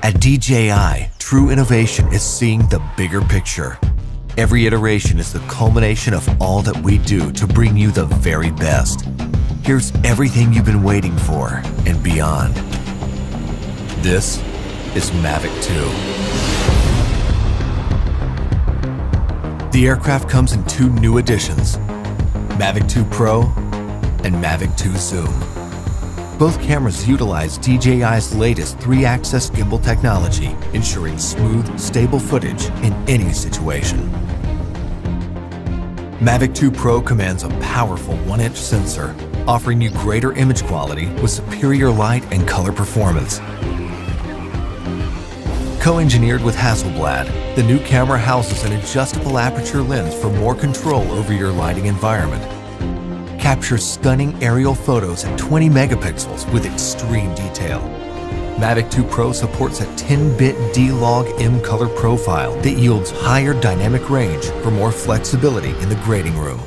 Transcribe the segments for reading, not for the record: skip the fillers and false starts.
At DJI, true innovation is seeing the bigger picture. Every iteration is the culmination of all that we do to bring you the very best. Here's everything you've been waiting for and beyond. This is Mavic 2. The aircraft comes in two new editions, Mavic 2 Pro and Mavic 2 Zoom. Both cameras utilize DJI's latest 3-axis gimbal technology, ensuring smooth, stable footage in any situation. Mavic 2 Pro commands a powerful 1-inch sensor, offering you greater image quality with superior light and color performance. Co-engineered with Hasselblad, the new camera houses an adjustable aperture lens for more control over your lighting environment. Captures stunning aerial photos at 20 megapixels with extreme detail. Mavic 2 Pro supports a 10-bit D-Log M color profile that yields higher dynamic range for more flexibility in the grading room.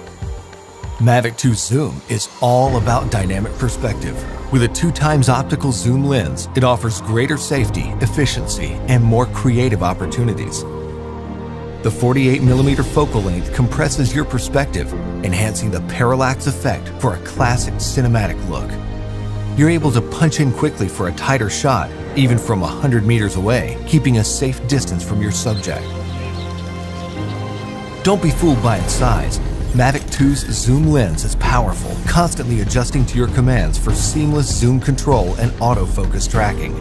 Mavic 2 Zoom is all about dynamic perspective. With a 2x optical zoom lens, it offers greater safety, efficiency, and more creative opportunities. The 48mm focal length compresses your perspective, enhancing the parallax effect for a classic cinematic look. You're able to punch in quickly for a tighter shot, even from 100 meters away, keeping a safe distance from your subject. Don't be fooled by its size. Mavic 2's zoom lens is powerful, constantly adjusting to your commands for seamless zoom control and autofocus tracking.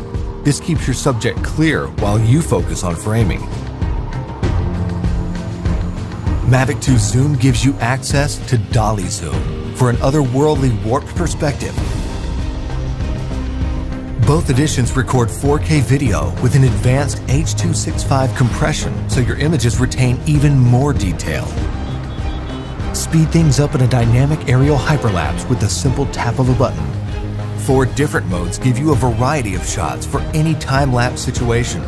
This keeps your subject clear while you focus on framing. Mavic 2 Zoom gives you access to dolly zoom for an otherworldly warped perspective. Both editions record 4K video with an advanced H.265 compression, so your images retain even more detail. Speed things up in a dynamic aerial hyperlapse with the simple tap of a button. 4 different modes give you a variety of shots for any time-lapse situation.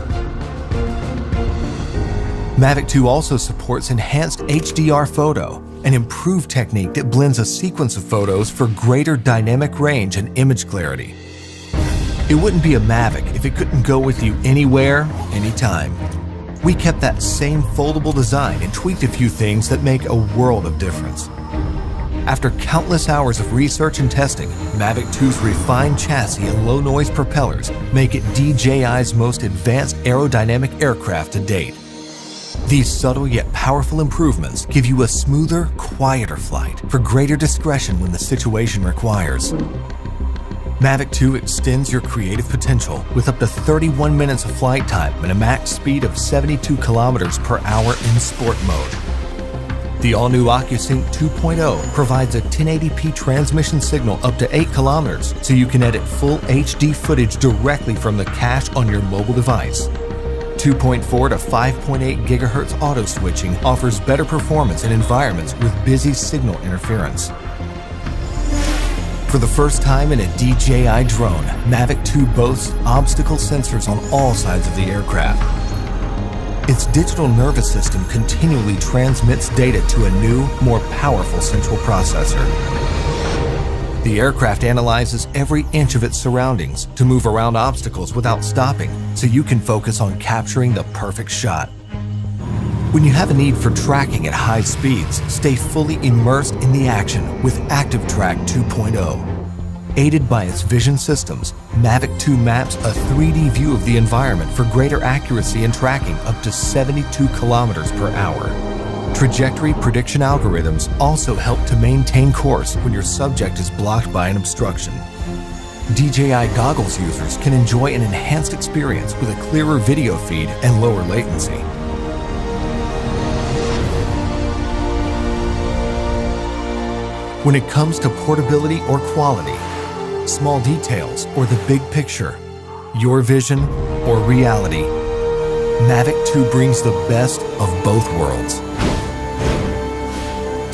Mavic 2 also supports enhanced HDR photo, an improved technique that blends a sequence of photos for greater dynamic range and image clarity. It wouldn't be a Mavic if it couldn't go with you anywhere, anytime. We kept that same foldable design and tweaked a few things that make a world of difference. After countless hours of research and testing, Mavic 2's refined chassis and low-noise propellers make it DJI's most advanced aerodynamic aircraft to date. These subtle yet powerful improvements give you a smoother, quieter flight for greater discretion when the situation requires. Mavic 2 extends your creative potential with up to 31 minutes of flight time and a max speed of 72 kilometers per hour in sport mode. The all-new OcuSync 2.0 provides a 1080p transmission signal up to 8 kilometers, so you can edit full HD footage directly from the cache on your mobile device. 2.4 to 5.8 GHz auto switching offers better performance in environments with busy signal interference. For the first time in a DJI drone, Mavic 2 boasts obstacle sensors on all sides of the aircraft. Its digital nervous system continually transmits data to a new, more powerful central processor. The aircraft analyzes every inch of its surroundings to move around obstacles without stopping, so you can focus on capturing the perfect shot. When you have a need for tracking at high speeds, stay fully immersed in the action with ActiveTrack 2.0. Aided by its vision systems, Mavic 2 maps a 3D view of the environment for greater accuracy in tracking up to 72 kilometers per hour. Trajectory prediction algorithms also help to maintain course when your subject is blocked by an obstruction. DJI goggles users can enjoy an enhanced experience with a clearer video feed and lower latency. When it comes to portability or quality, small details or the big picture, your vision or reality, Mavic 2 brings the best of both worlds.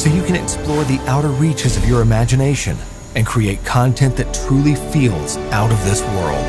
So you can explore the outer reaches of your imagination and create content that truly feels out of this world.